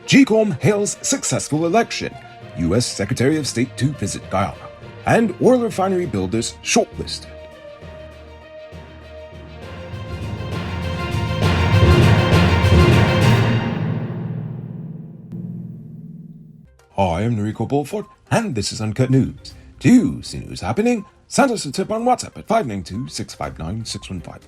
GCOM hails successful election. U.S. Secretary of State to visit Guyana. And oil refinery builders shortlisted. Hi, I'm Noriko Bulford, and this is Uncut News. Do you see news happening? Send us a tip on WhatsApp at 592-659-6151.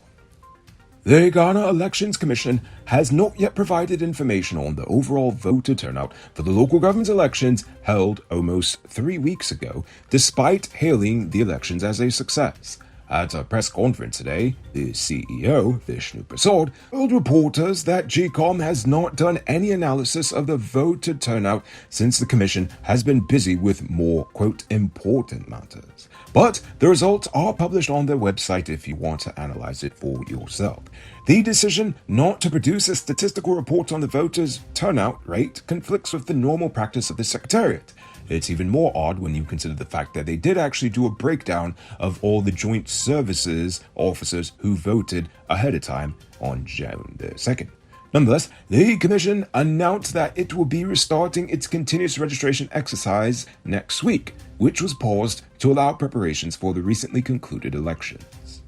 The Guyana Elections Commission has not yet provided information on the overall voter turnout for the local government elections held almost 3 weeks ago, despite hailing the elections as a success. At a press conference today, the CEO, Vishnu Prasad, told reporters that GCOM has not done any analysis of the voter turnout since the commission has been busy with more, quote, important matters. But the results are published on their website if you want to analyze it for yourself. The decision not to produce a statistical report on the voters' turnout rate conflicts with the normal practice of the Secretariat. It's even more odd when you consider the fact that they did actually do a breakdown of all the joint services officers who voted ahead of time on June the 2nd. Nonetheless, the Commission announced that it will be restarting its continuous registration exercise next week, which was paused to allow preparations for the recently concluded elections.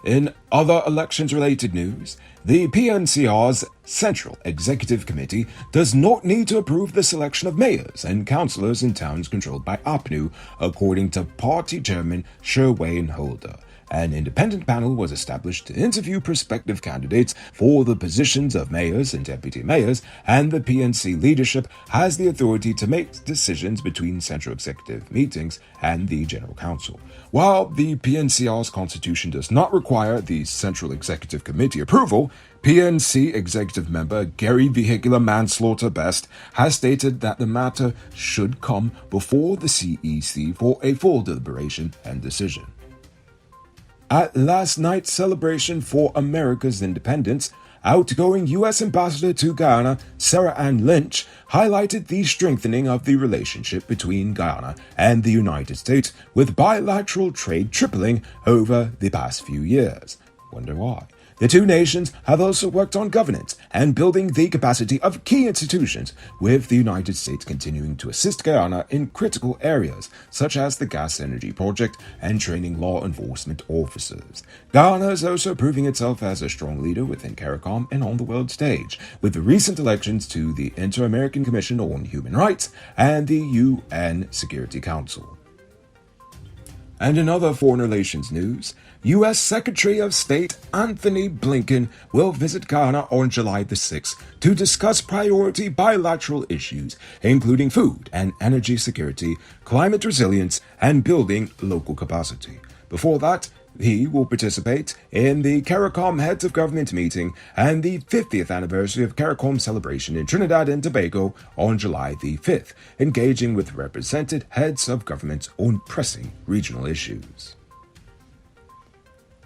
In other elections-related news, the PNCR's Central Executive Committee does not need to approve the selection of mayors and councillors in towns controlled by APNU, according to party chairman Sherwayne Holder. An independent panel was established to interview prospective candidates for the positions of mayors and deputy mayors, and the PNC leadership has the authority to make decisions between central executive meetings and the General Council. While the PNCR's constitution does not require the Central Executive Committee approval, PNC executive member Gary Vehicular Manslaughter Best has stated that the matter should come before the CEC for a full deliberation and decision. At last night's celebration for America's independence, outgoing U.S. Ambassador to Guyana, Sarah Ann Lynch, highlighted the strengthening of the relationship between Guyana and the United States, with bilateral trade tripling over the past few years. Wonder why? The two nations have also worked on governance and building the capacity of key institutions, with the United States continuing to assist Guyana in critical areas, such as the gas energy project and training law enforcement officers. Guyana is also proving itself as a strong leader within CARICOM and on the world stage, with the recent elections to the Inter-American Commission on Human Rights and the UN Security Council. And in other foreign relations news, U.S. Secretary of State Anthony Blinken will visit Guyana on July the 6th to discuss priority bilateral issues, including food and energy security, climate resilience, and building local capacity. Before that, he will participate in the CARICOM Heads of Government meeting and the 50th anniversary of CARICOM celebration in Trinidad and Tobago on July the 5th, engaging with represented heads of governments on pressing regional issues.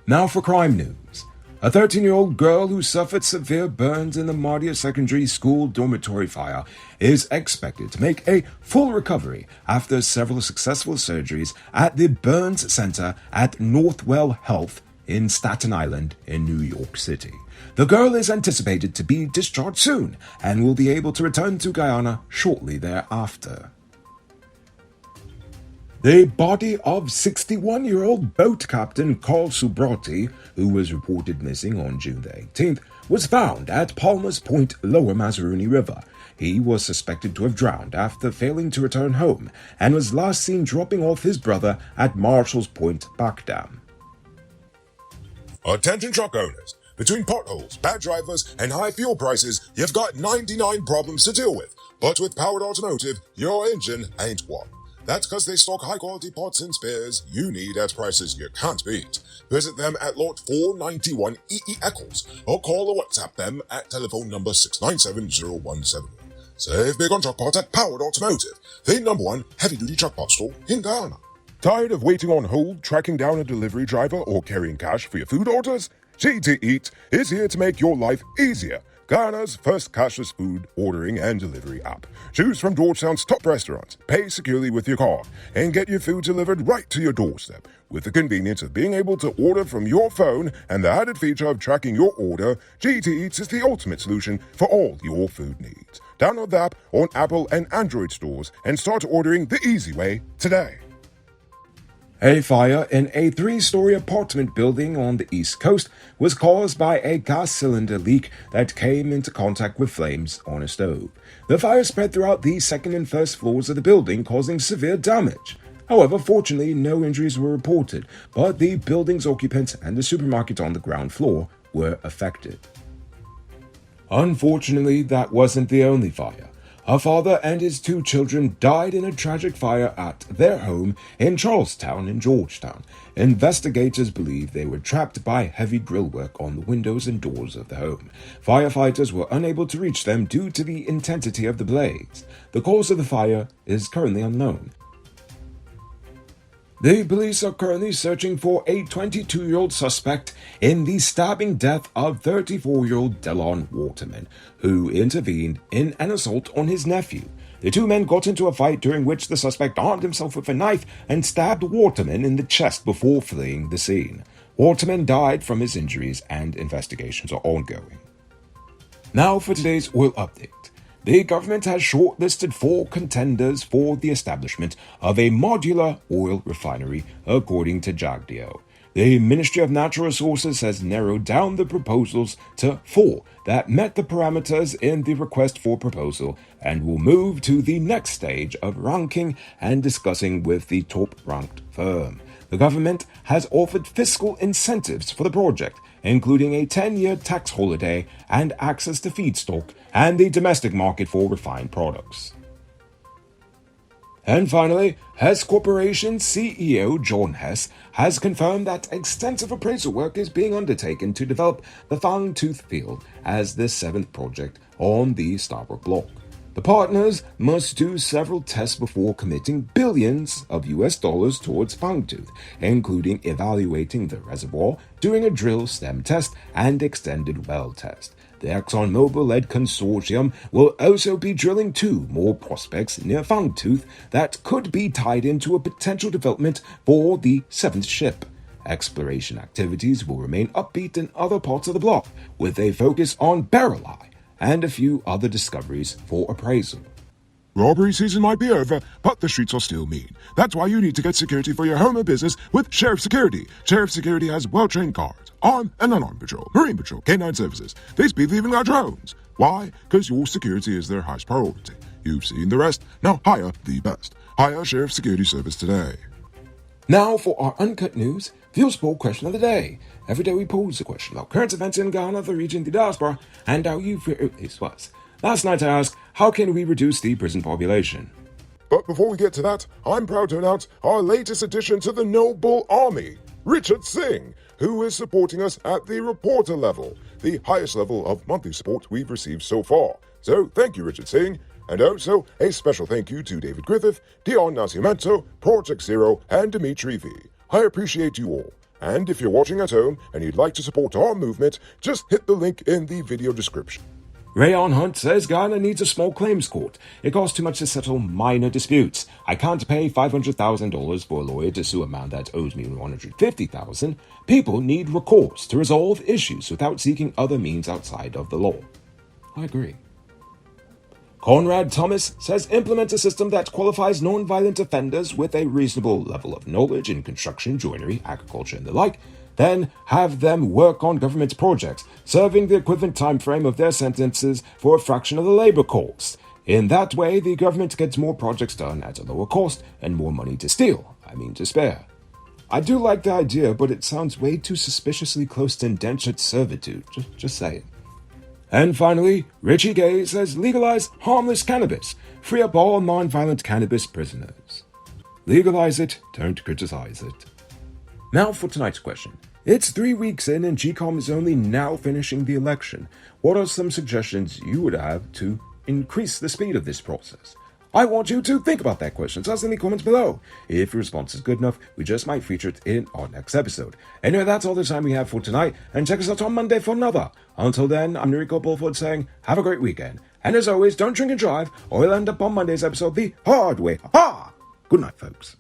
Now for crime news. A 13-year-old girl who suffered severe burns in the Martyrs secondary school dormitory fire is expected to make a full recovery after several successful surgeries at the Burns Center at Northwell Health in Staten Island in New York City. The girl is anticipated to be discharged soon and will be able to return to Guyana shortly thereafter. The body of 61-year-old boat captain Carl Subrati, who was reported missing on June the 18th, was found at Palmer's Point, Lower Mazaruni River. He was suspected to have drowned after failing to return home and was last seen dropping off his brother at Marshall's Point Back Dam. Attention truck owners. Between potholes, bad drivers, and high fuel prices, you've got 99 problems to deal with. But with Powered Automotive, your engine ain't one. That's because they stock high-quality parts and spares you need at prices you can't beat. Visit them at Lot 491 EE Eccles or call or WhatsApp them at telephone number 697-0171. Save big on truck parts at Powered Automotive, the #1 heavy-duty truck parts store in Guyana. Tired of waiting on hold, tracking down a delivery driver, or carrying cash for your food orders? GTEats is here to make your life easier. Guyana's first cashless food ordering and delivery app. Choose from Georgetown's top restaurants, pay securely with your card, and get your food delivered right to your doorstep. With the convenience of being able to order from your phone and the added feature of tracking your order, GTEats is the ultimate solution for all your food needs. Download the app on Apple and Android stores and start ordering the easy way today. A fire in a 3-story apartment building on the East Coast was caused by a gas cylinder leak that came into contact with flames on a stove. The fire spread throughout the second and first floors of the building, causing severe damage. However, fortunately, no injuries were reported, but the building's occupants and the supermarket on the ground floor were affected. Unfortunately, that wasn't the only fire. A father and his 2 children died in a tragic fire at their home in Charlestown in Georgetown. Investigators believe they were trapped by heavy grill work on the windows and doors of the home. Firefighters were unable to reach them due to the intensity of the blaze. The cause of the fire is currently unknown. The police are currently searching for a 22-year-old suspect in the stabbing death of 34-year-old Delon Waterman, who intervened in an assault on his nephew. The 2 men got into a fight during which the suspect armed himself with a knife and stabbed Waterman in the chest before fleeing the scene. Waterman died from his injuries and investigations are ongoing. Now for today's oil update. The government has shortlisted 4 contenders for the establishment of a modular oil refinery, according to JAGDIO. The Ministry of Natural Resources has narrowed down the proposals to 4 that met the parameters in the request for proposal and will move to the next stage of ranking and discussing with the top-ranked firm. The government has offered fiscal incentives for the project, including a 10-year tax holiday and access to feedstock and the domestic market for refined products. And finally, Hess Corporation CEO John Hess has confirmed that extensive appraisal work is being undertaken to develop the Fangtooth field as the 7th project on the Stabroek Block. The partners must do several tests before committing billions of US dollars towards Fangtooth, including evaluating the reservoir, doing a drill stem test, and extended well test. The ExxonMobil-led consortium will also be drilling 2 more prospects near Fangtooth that could be tied into a potential development for the 7th ship. Exploration activities will remain upbeat in other parts of the block, with a focus on Barreleye and a few other discoveries for appraisal. Robbery season might be over, but the streets are still mean. That's why you need to get security for your home or business with Sheriff Security. Sheriff Security has well-trained guards, armed and unarmed patrol, marine patrol, canine services. They speed even our drones. Why? Because your security is their highest priority. You've seen the rest. Now hire the best. Hire Sheriff Security Service today. Now for our Uncut News Views Poll Question of the Day. Every day we pose a question about current events in Ghana, the region, the diaspora, and how you feel this was. Last night I asked, how can we reduce the prison population? But before we get to that, I'm proud to announce our latest addition to the Noble Army, Richard Singh, who is supporting us at the reporter level, the highest level of monthly support we've received so far. So thank you, Richard Singh. And also a special thank you to David Griffith, Dion Nascimento, Project Zero, and Dimitri V. I appreciate you all. And if you're watching at home and you'd like to support our movement, just hit the link in the video description. Rayon Hunt says Ghana needs a small claims court. It costs too much to settle minor disputes. I can't pay $500,000 for a lawyer to sue a man that owes me $150,000. People need recourse to resolve issues without seeking other means outside of the law. I agree. Conrad Thomas says implement a system that qualifies non-violent offenders with a reasonable level of knowledge in construction, joinery, agriculture, and the like, then have them work on government projects, serving the equivalent time frame of their sentences for a fraction of the labor cost. In that way, the government gets more projects done at a lower cost and more money to spare. I do like the idea, but it sounds way too suspiciously close to indentured servitude. Just saying. And finally, Richie Gay says legalize harmless cannabis. Free up all non-violent cannabis prisoners. Legalize it, don't criticize it. Now for tonight's question. It's 3 weeks in and GCOM is only now finishing the election. What are some suggestions you would have to increase the speed of this process? I want you to think about that question. Tell us in the comments below. If your response is good enough, we just might feature it in our next episode. Anyway, that's all the time we have for tonight, and check us out on Monday for another. Until then, I'm Noriko Bulford saying, have a great weekend. And as always, don't drink and drive, or you'll end up on Monday's episode the hard way. Ha! Good night, folks.